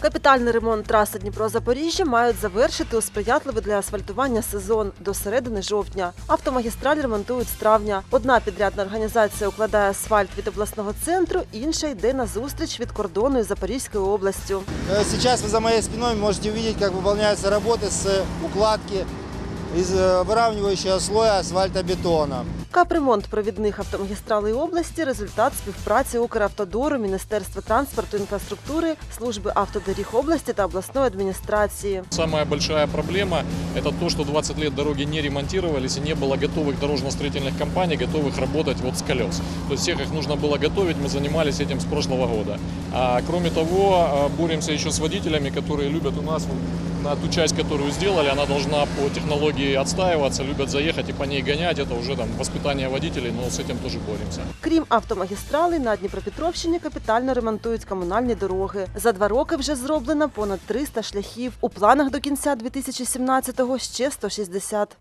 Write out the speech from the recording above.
Капітальний ремонт траси Дніпро-Запоріжжя мають завершити у сприятливий для асфальтування сезон до середини жовтня. Автомагістраль ремонтують з травня. Одна підрядна організація укладає асфальт від обласного центру, інша йде на зустріч від кордону із Запорізькою областю. Сейчас вы за моей спиной можете увидеть, как выполняются работы с укладки из выравнивающего слоя асфальтобетона. Капремонт провідних автомагістралей області – результат співпраці Укравтодору, Міністерства транспорту і інфраструктури, Служби автодоріг області та обласної адміністрації. Самая большая проблема – это то, что 20 лет дороги не ремонтировались и не было готовых дорожно-строительных компаний, готовых работать вот с колес. То есть всех их нужно было готовить, мы занимались этим с прошлого года. А кроме того, боремся еще с водителями, которые любят у нас на ту часть, которую сделали, она должна по технологии отстаиваться, любят заехать и по ней гонять. Это уже там воспитание водителей, но с этим тоже боремся. Крім автомагістралей, на Дніпропетровщині капітально ремонтують комунальні дороги. За 2 роки вже зроблено понад 300 шляхів. У планах до кінця 2017-го ще 160.